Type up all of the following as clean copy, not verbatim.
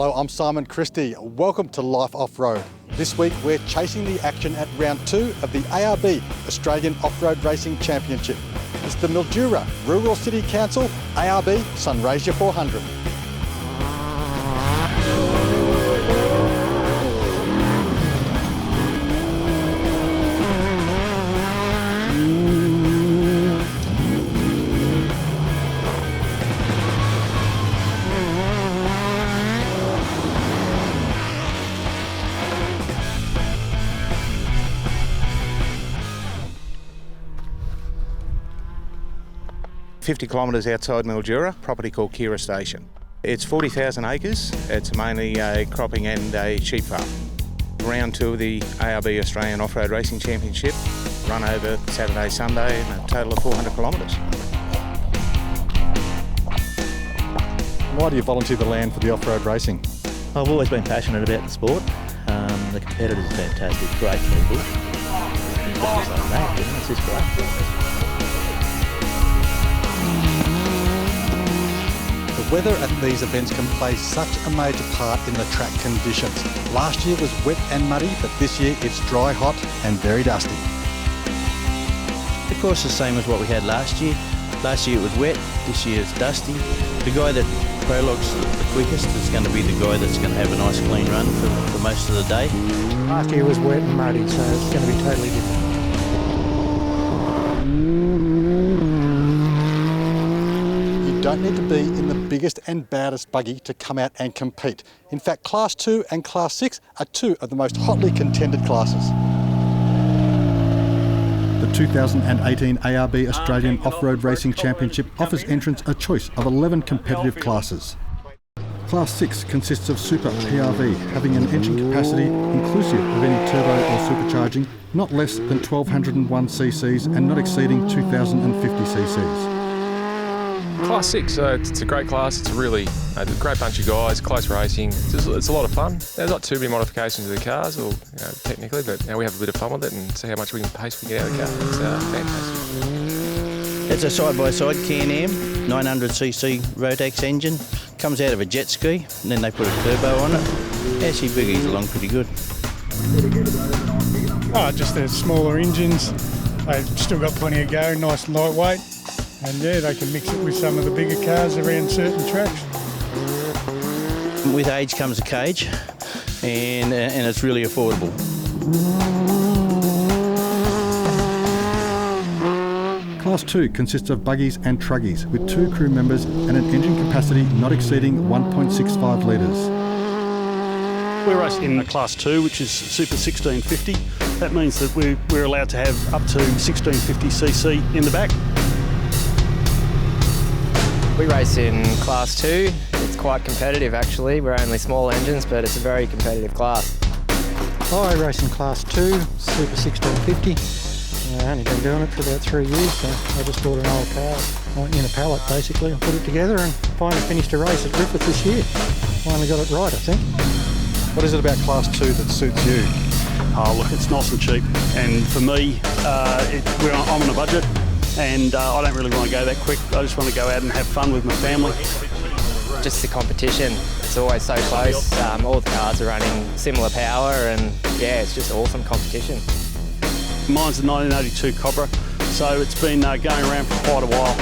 Hello, I'm Simon Christie. Welcome to Life Off-Road. This week we're chasing the action at round 2 of the ARB Australian Off-Road Racing Championship. It's the Mildura Rural City Council ARB Sunraysia 400. .50 kilometres outside Mildura, property called Kira Station. It's 40,000 acres. It's mainly a cropping and a sheep farm. Round 2 of the ARB Australian Off-Road Racing Championship, run over Saturday, Sunday, and a total of 400 kilometres. Why do you volunteer the land for the off-road racing? I've always been passionate about the sport. The competitors are fantastic, great people. It's just great. The weather at these events can play such a major part in the track conditions. Last year was wet and muddy, but this year it's dry, hot and very dusty. The course is the same as what we had last year. Last year it was wet, this year it's dusty. The guy that prologues the quickest is going to be the guy that's going to have a nice clean run for most of the day. Last year was wet and muddy, so it's going to be totally different. You don't need to be in the biggest and baddest buggy to come out and compete. In fact, Class 2 and Class 6 are 2 of the most hotly contended classes. The 2018 ARB Australian Off-Road Racing Championship offers entrants a choice of 11 competitive classes. Class 6 consists of Super PRV, having an engine capacity inclusive of any turbo or supercharging, not less than 1201 cc's and not exceeding 2050 cc's. Class 6, it's a great class. It's a really great bunch of guys, close racing. It's a lot of fun. There's not too many modifications to the cars, or technically, but we have a bit of fun with it and see how much pace we can get out of the car. It's fantastic. It's a side-by-side Can-Am 900cc Rotax engine. Comes out of a jet ski, and then they put a turbo on it. Actually boogies along pretty good. Just the smaller engines. They've still got plenty of go, nice and lightweight. And yeah, they can mix it with some of the bigger cars around certain tracks. With age comes a cage, and it's really affordable. Class 2 consists of buggies and truggies with 2 crew members and an engine capacity not exceeding 1.65 litres. We're racing in Class 2, which is Super 1650. That means that we're allowed to have up to 1650cc in the back. We race in Class 2. It's quite competitive actually. We're only small engines, but it's a very competitive class. I race in Class 2, Super 1650. I've only been doing it for about 3 years, so I just bought an old car in a pallet basically and put it together and finally finished a race at Griffith this year. Finally got it right, I think. What is it about Class 2 that suits you? Oh, look, it's nice and cheap. And for me, I'm on a budget. And I don't really want to go that quick. I just want to go out and have fun with my family. Just the competition. It's always so close. All the cars are running similar power and yeah, it's just awesome competition. Mine's a 1982 Cobra, so it's been going around for quite a while.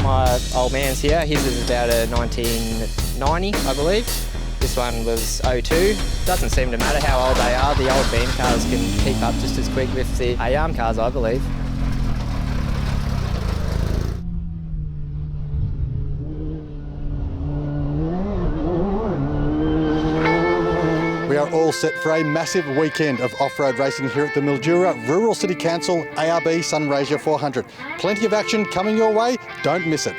My old man's here. His is about a 1990, I believe. This one was 02. Doesn't seem to matter how old they are. The old beam cars can keep up just as quick with the ARB cars, I believe. We are all set for a massive weekend of off-road racing here at the Mildura Rural City Council ARB Sunraysia 400. Plenty of action coming your way, don't miss it.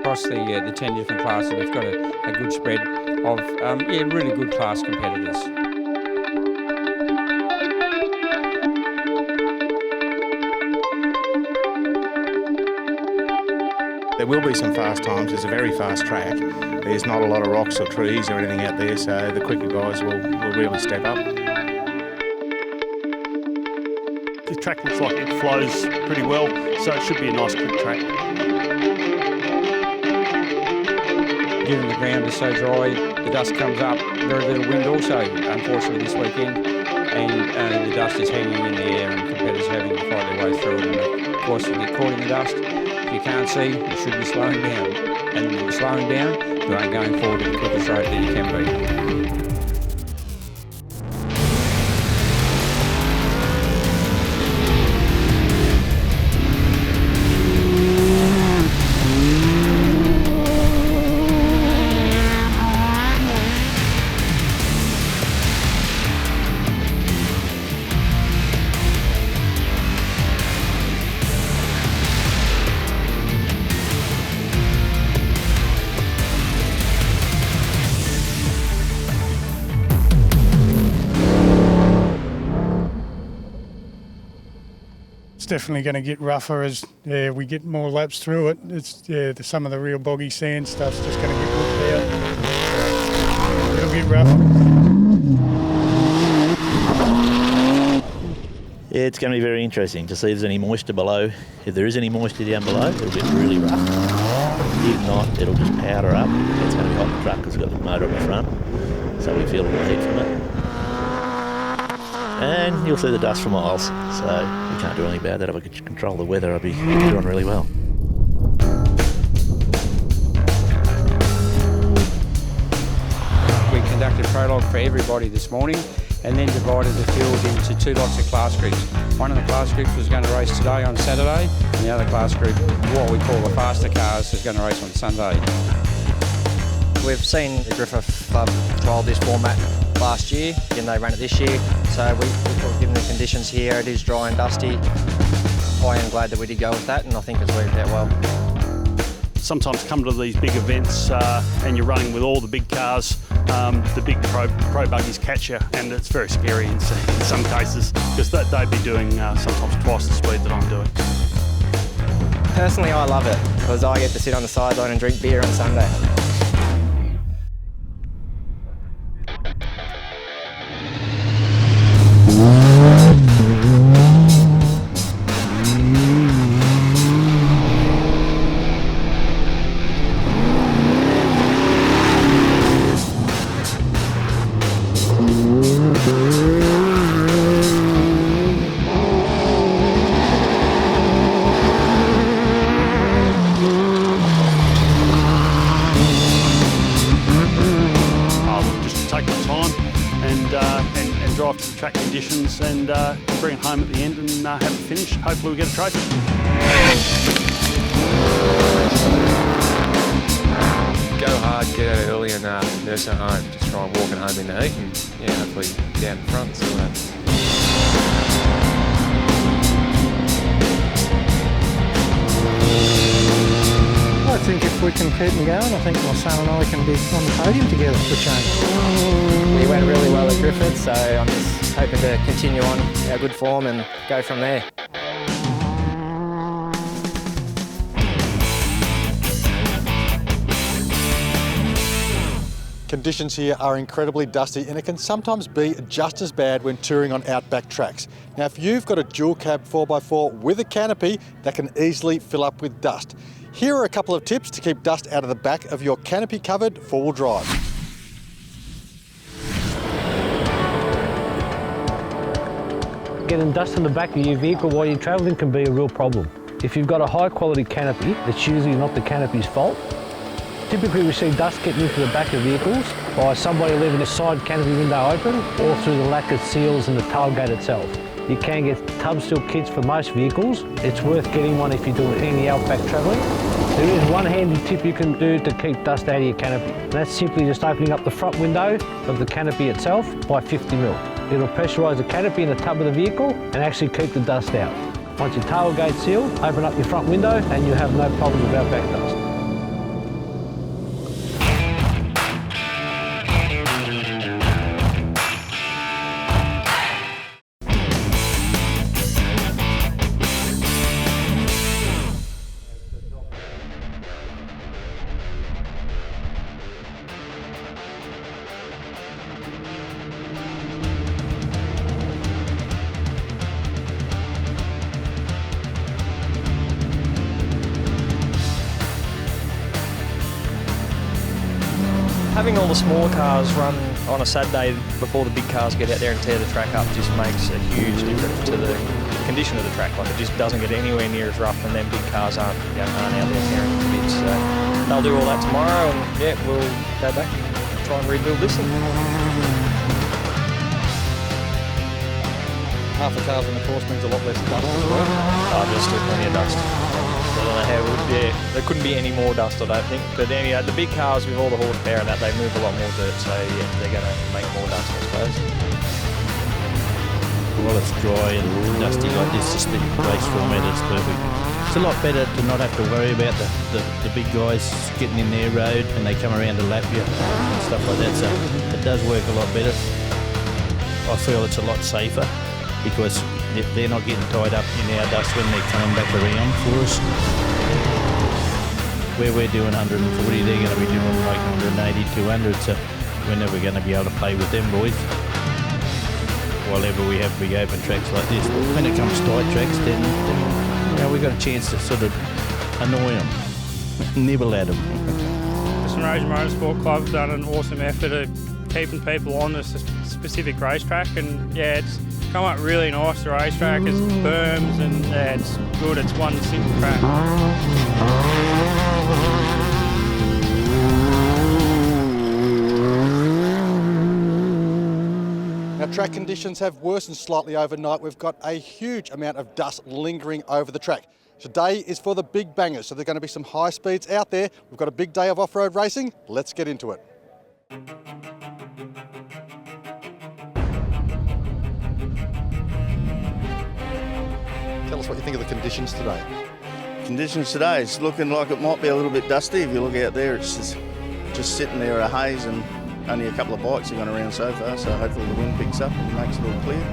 Across the 10 different classes, we've got a good spread of really good class competitors. There will be some fast times. It's a very fast track. There's not a lot of rocks or trees or anything out there, so the quicker guys will really step up. The track looks like it flows pretty well, so it should be a nice quick track. Given the ground is so dry, the dust comes up, very little wind also, unfortunately this weekend, and the dust is hanging in the air and competitors having to fight their way through it, and of course you get caught in the dust. If you can't see, you should be slowing down, and if you're slowing down, you ain't going forward at the quickest rate that you can be. Definitely going to get rougher as we get more laps through it. It's some of the real boggy sand stuff's just going to get whooped out. It'll get rough. Yeah, it's going to be very interesting to see if there's any moisture below. If there is any moisture down below, it'll get really rough. If not, it'll just powder up. It's going to be hot in the truck because it's got the motor on the front, so we feel a little heat from it. And you'll see the dust for miles, so we can't do anything about that. If I could control the weather, I'd be doing really well. We conducted a prologue for everybody this morning and then divided the field into two lots of class groups. One of the class groups was going to race today on Saturday, and the other class group, what we call the faster cars, is going to race on Sunday. We've seen the Griffith Club trial this format last year, and they ran it this year. So we thought, given the conditions here, it is dry and dusty. I am glad that we did go with that, and I think it's worked out well. Sometimes come to these big events and you're running with all the big cars, the big pro buggies catch you, and it's very scary in some cases because they'd be doing sometimes twice the speed that I'm doing. Personally, I love it because I get to sit on the sideline and drink beer on Sunday. And drive to the track conditions and bring it home at the end and have it finished. Hopefully we get a trophy. Go hard, get out early and nurse her home. Just try and walk it home in the heat and hopefully down in front and see what happens. I think if we can keep them going, I think my son and I can be on the podium together for change. We went really well at Griffith, so I'm just hoping to continue on our good form and go from there. Conditions here are incredibly dusty and it can sometimes be just as bad when touring on outback tracks. Now if you've got a dual cab 4x4 with a canopy, that can easily fill up with dust. Here are a couple of tips to keep dust out of the back of your canopy covered four-wheel drive. Getting dust in the back of your vehicle while you're travelling can be a real problem. If you've got a high quality canopy, it's usually not the canopy's fault. Typically we see dust getting into the back of vehicles by somebody leaving the side canopy window open or through the lack of seals in the tailgate itself. You can get tub seal kits for most vehicles. It's worth getting one if you're doing any outback travelling. There is one handy tip you can do to keep dust out of your canopy. And that's simply just opening up the front window of the canopy itself by 50mm. It'll pressurise the canopy in the tub of the vehicle and actually keep the dust out. Once your tailgate's sealed, open up your front window and you'll have no problems with outback dust. Having all the smaller cars run on a Saturday before the big cars get out there and tear the track up just makes a huge difference to the condition of the track. Like, it just doesn't get anywhere near as rough, and then big cars aren't out there tearing to bits. So they'll do all that tomorrow, and yeah, we'll go back and try and rebuild this thing. Half the cars on the course means a lot less dust as well. Oh, there's still plenty of dust. I don't know how there couldn't be any more dust, I don't think. But anyway, the big cars with all the horsepower and that, they move a lot more dirt, so yeah, they're going to make more dust, I suppose. While it's dry and dusty like this, just the race format is perfect. It's a lot better to not have to worry about the big guys getting in their road and they come around to lap you and stuff like that, so it does work a lot better. I feel it's a lot safer because they're not getting tied up in our dust when they're coming back around for us. Where we're doing 140, they're going to be doing like 180, 200, so we're never going to be able to play with them boys. While ever we have big open tracks like this, but when it comes to tight tracks, then we've got a chance to sort of annoy them, nibble at them. Western Road Motorsport Club have done an awesome effort of keeping people on this specific racetrack, and yeah, it's come up really nice, the racetrack. It's berms and yeah, it's good. It's one simple track. Now, track conditions have worsened slightly overnight. We've got a huge amount of dust lingering over the track. Today is for the big bangers, so there are going to be some high speeds out there. We've got a big day of off-road racing. Let's get into it. Tell us what you think of the conditions today. Conditions today, it's looking like it might be a little bit dusty. If you look out there, it's just sitting there a haze, and only a couple of bikes have gone around so far, so hopefully the wind picks up and makes it all clear.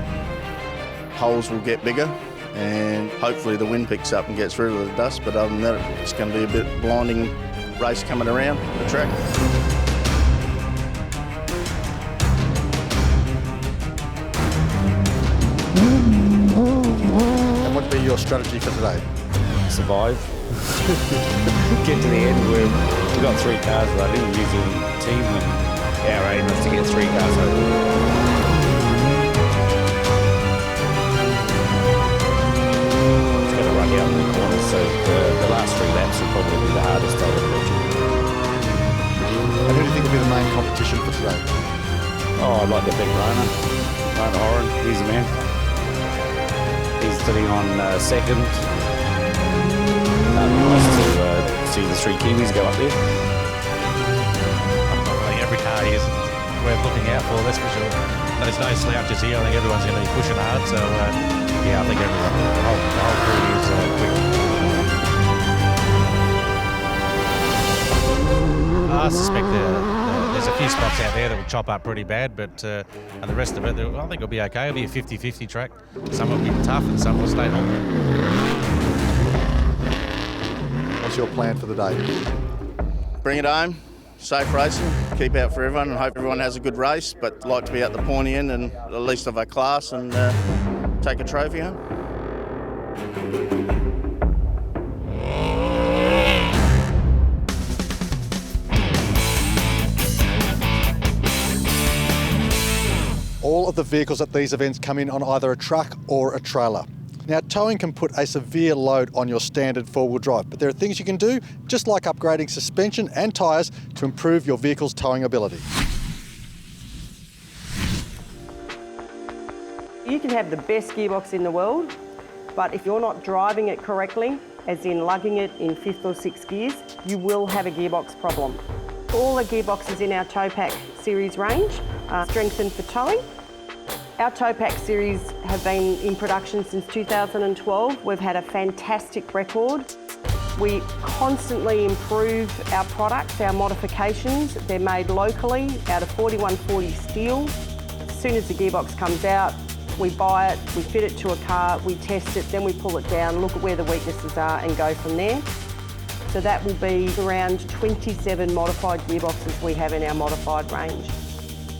Holes will get bigger, and hopefully the wind picks up and gets rid of the dust, but other than that, it's going to be a bit blinding race coming around the track. And what would be your strategy for today? Survive. Get to the end where we've got 3 cars running, using team, and our aim is to get 3 cars over. It's going to run out in the corners, so the last 3 laps will probably be the hardest, I would imagine. And who do you think will be the main competition for today? Oh, I'd like to pick Rona Horan, he's the man. He's sitting on second. Nice to see the 3 Kiwis go up there. I think every car is worth looking out for, that's for sure. There's no slouches here. I think everyone's going to be pushing hard, so yeah, I think everyone, the whole crew is quick. I suspect there's a few spots out there that will chop up pretty bad, but and the rest of it, I think it'll be okay. It'll be a 50-50 track. Some will be tough and some will stay hot. What's your plan for the day? Bring it home, safe racing, keep out for everyone, and hope everyone has a good race, but like to be at the pointy end and at least of our class and take a trophy home. All of the vehicles at these events come in on either a truck or a trailer. Now, towing can put a severe load on your standard four-wheel drive, but there are things you can do, just like upgrading suspension and tyres, to improve your vehicle's towing ability. You can have the best gearbox in the world, but if you're not driving it correctly, as in lugging it in 5th or 6th gears, you will have a gearbox problem. All the gearboxes in our Towpack series range are strengthened for towing. Our Towpack series have been in production since 2012. We've had a fantastic record. We constantly improve our products, our modifications. They're made locally out of 4140 steel. As soon as the gearbox comes out, we buy it, we fit it to a car, we test it, then we pull it down, look at where the weaknesses are and go from there. So that will be around 27 modified gearboxes we have in our modified range.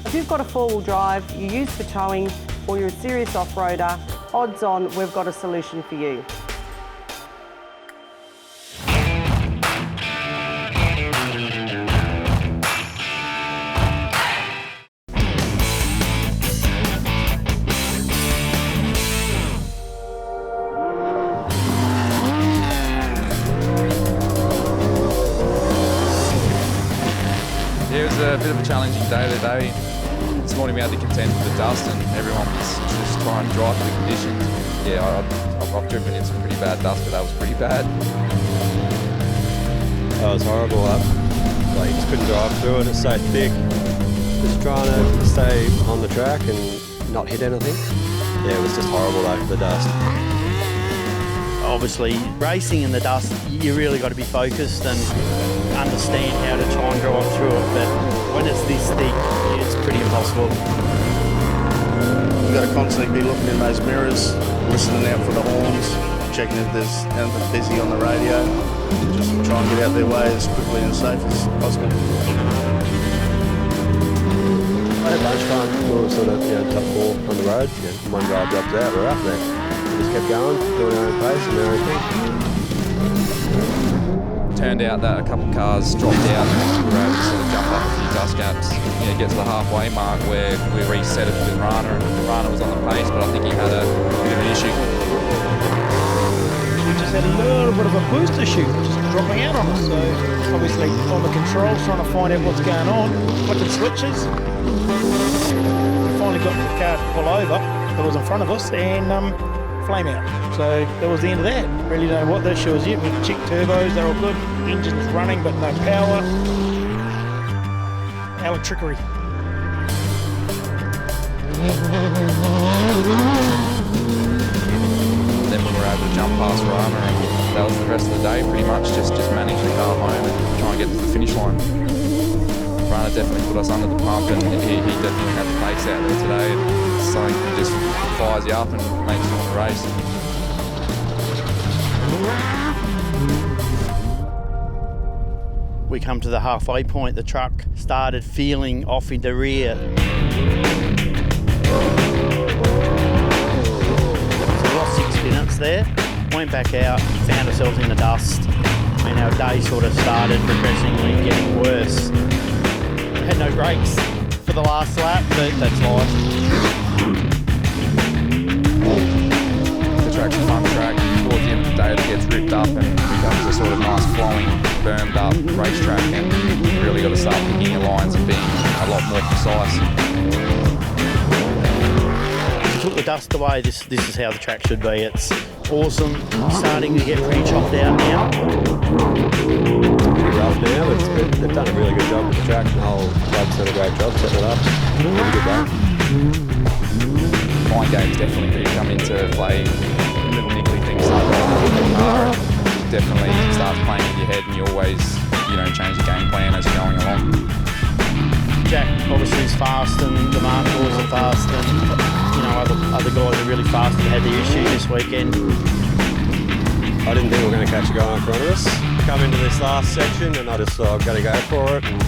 If you've got a four-wheel drive you use for towing, or you're a serious off-roader, odds on we've got a solution for you. challenging day today. This morning we had to contend with the dust and everyone was just trying to drive for the conditions. Yeah, I've driven in some pretty bad dust, but that was pretty bad. That was horrible up. Like, you just couldn't drive through it, it's so thick. Just trying to stay on the track and not hit anything. Yeah, it was just horrible though, the dust. Obviously, racing in the dust, you really got to be focused and understand how to try and drive through it, but when it's this thick, it's pretty impossible. You've got to constantly be looking in those mirrors, listening out for the horns, checking if there's anything busy on the radio. Just try and get out their way as quickly and safe as possible. I had lunchtime, we were sort of top 4 on the road. One drive dropped out, we're up there. We just kept going, doing our own pace and everything. Turned out that a couple of cars dropped out and we were able to sort of jump up a few dust gaps, get to the halfway mark where we reset it with Rana, and Rana was on the pace, but I think he had a bit of an issue. We just had a little bit of a boost issue, just dropping out on us. So obviously on the controls, trying to find out what's going on, flicking switches. We finally got the car to pull over that was in front of us and flame out. So that was the end of that. Really don't know what the issue is yet. We checked turbos, they're all good. Engine's running but no power. Electricity. Then we were able to jump past Rana, and that was the rest of the day pretty much, just manage the car home and try and get to the finish line. Rana definitely put us under the pump, and he definitely had the pace out there today. It's something that just fires you up and makes you want to race. We come to the halfway point, the truck started feeling off in the rear. So we lost 6 minutes there, went back out, found ourselves in the dust, and our day sort of started progressively getting worse. We had no brakes for the last lap, but that's life. The track's a fun track. Towards the end of the day it gets ripped up and becomes a sort of nice flowing, bermed up racetrack, and you really got to start picking your lines and being a lot more precise. If you took the dust away, this is how the track should be. It's awesome, starting to get pretty chopped out now. Pretty rough now, but they've done a really good job with the track. The whole club's done a great job setting it up. Really good day. Mind games definitely do come into play. Little niggly things like that in the car definitely starts playing with your head, and you always, change the game plan as you're going along. Jack obviously is fast, and the Markers are fast, and other guys are really fast and had the issue this weekend. I didn't think we were going to catch a guy in front of us. Come into this last section and I just thought I've got to go for it and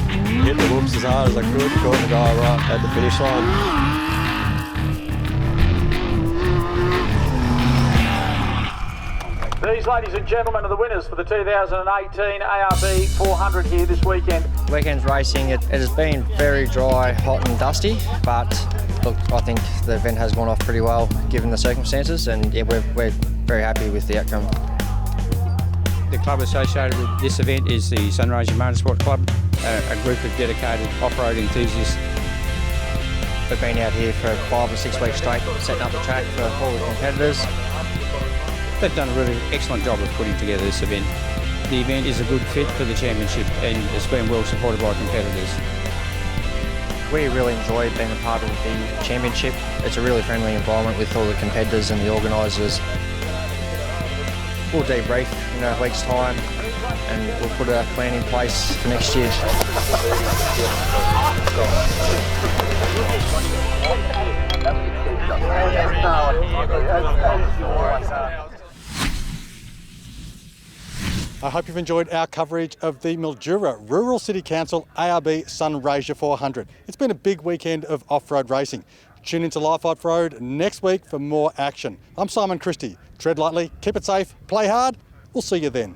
hit the whoops as hard as I could, caught the guy right at the finish line. These, ladies and gentlemen, are the winners for the 2018 ARB 400 here this weekend. Weekend's racing, it has been very dry, hot and dusty, but look, I think the event has gone off pretty well given the circumstances, and yeah, we're very happy with the outcome. The club associated with this event is the Sunraysia Motorsport Club, a group of dedicated off-road enthusiasts. We've been out here for 5 or 6 weeks straight, setting up the track for all the competitors. They've done a really excellent job of putting together this event. The event is a good fit for the championship, and it's been well supported by competitors. We really enjoy being a part of the championship. It's a really friendly environment with all the competitors and the organisers. We'll debrief in a week's time and we'll put a plan in place for next year. I hope you've enjoyed our coverage of the Mildura Rural City Council ARB Sunraysia 400. It's been a big weekend of off-road racing. Tune into Life Off-Road next week for more action. I'm Simon Christie. Tread lightly, keep it safe, play hard. We'll see you then.